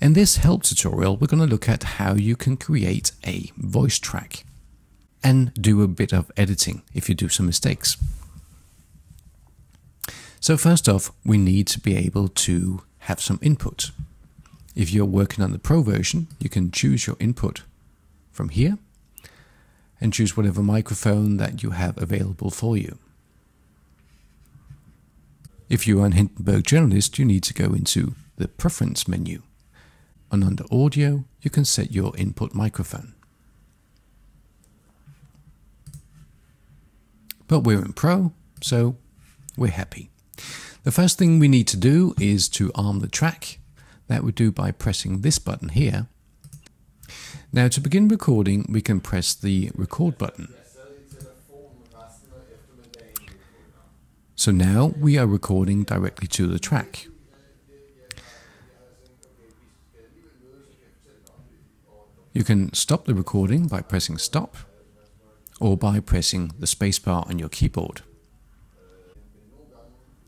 In this help tutorial, we're going to look at how you can create a voice track and do a bit of editing if you do some mistakes. So first off, we need to be able to have some input. If you're working on the Pro version, you can choose your input from here and choose whatever microphone that you have available for you. If you're an Hindenburg journalist, you need to go into the preference menu, and under audio you can set your input microphone. But we're in Pro, so we're happy. The first thing we need to do is to arm the track. That we do by pressing this button here. Now to begin recording, we can press the record button. So now we are recording directly to the track. You can stop the recording by pressing stop or by pressing the spacebar on your keyboard.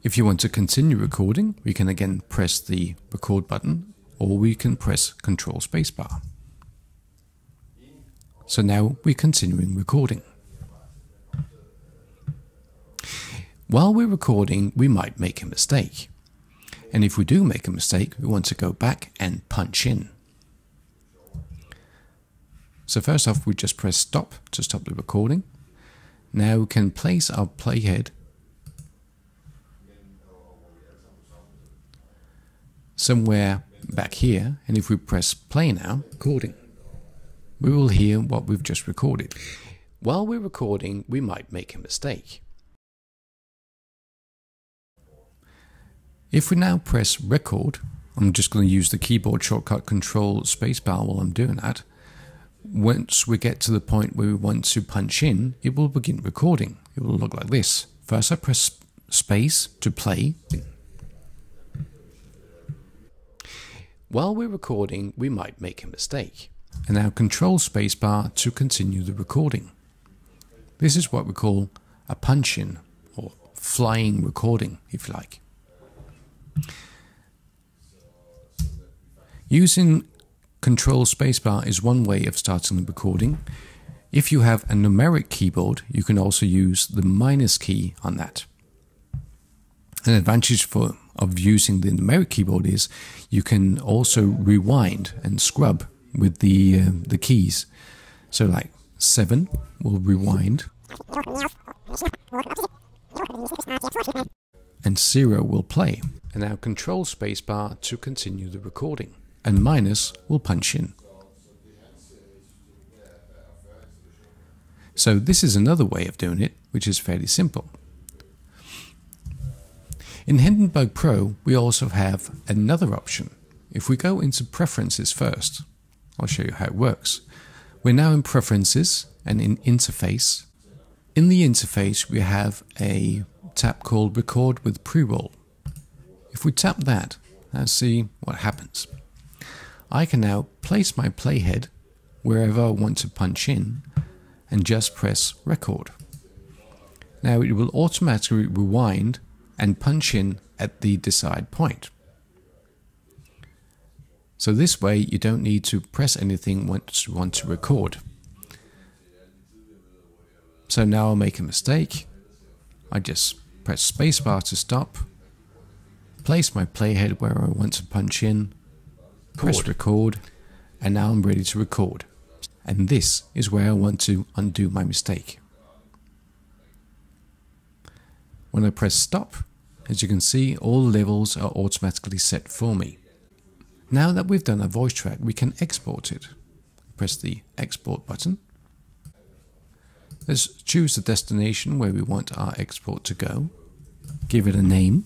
If you want to continue recording, we can again press the record button, or we can press ctrl spacebar. So now we're continuing recording. While we're recording, we might make a mistake. And if we do make a mistake, we want to go back and punch in. So first off, we just press stop to stop the recording. Now we can place our playhead somewhere back here, and if we press play now, recording, we will hear what we've just recorded. While we're recording, we might make a mistake. If we now press record, I'm just going to use the keyboard shortcut ctrl spacebar while I'm doing that. Once we get to the point where we want to punch in, it will begin recording. It will look like this. First I press space to play. While we're recording, we might make a mistake. And now ctrl spacebar to continue the recording. This is what we call a punch-in, or flying recording, if you like. Using ctrl spacebar is one way of starting the recording. If you have a numeric keyboard, you can also use the minus key on that. An advantage of using the numeric keyboard is you can also rewind and scrub with the keys. So like 7 will rewind and 0 will play. And now ctrl spacebar to continue the recording, and minus will punch in. So this is another way of doing it, which is fairly simple. In Hindenburg Pro, we also have another option. If we go into Preferences first, I'll show you how it works. We're now in Preferences and in Interface. In the interface, we have a tab called Record with Preroll. If we tap that, let's see what happens. I can now place my playhead wherever I want to punch in and just press record. Now it will automatically rewind and punch in at the desired point. So this way you don't need to press anything once you want to record. So now I'll make a mistake. I just press spacebar to stop, place my playhead where I want to punch in, press record, and now I'm ready to record. And this is where I want to undo my mistake. When I press stop, as you can see, all levels are automatically set for me. Now that we've done a voice track, we can export it. Press the export button. Let's choose the destination where we want our export to go. Give it a name.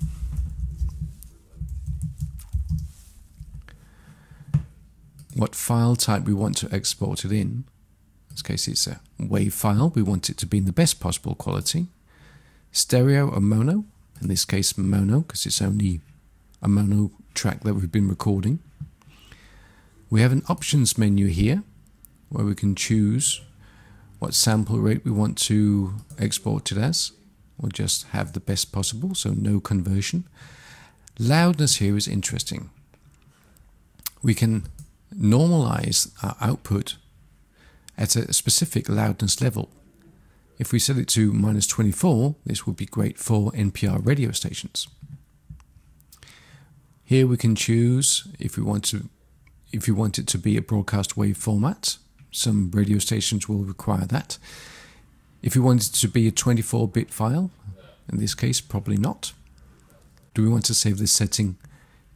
What file type we want to export it in. In this case it's a WAV file. We want it to be in the best possible quality. Stereo or mono. In this case mono, because it's only a mono track that we've been recording. We have an options menu here where we can choose what sample rate we want to export it as. We'll just have the best possible, so no conversion. Loudness here is interesting. we can normalize our output at a specific loudness level. If we set it to -24, this would be great for NPR radio stations. Here we can choose if we want it to be a broadcast wave format. Some radio stations will require that. If we want it to be a 24-bit file, in this case probably not. Do we want to save this setting?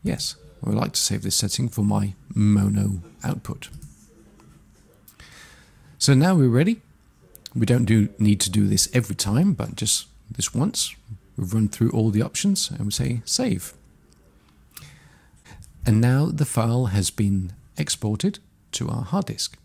Yes, I would like to save this setting for my mono output. So now we're ready. We don't need to do this every time, but just this once. We've run through all the options and we say save. And now the file has been exported to our hard disk.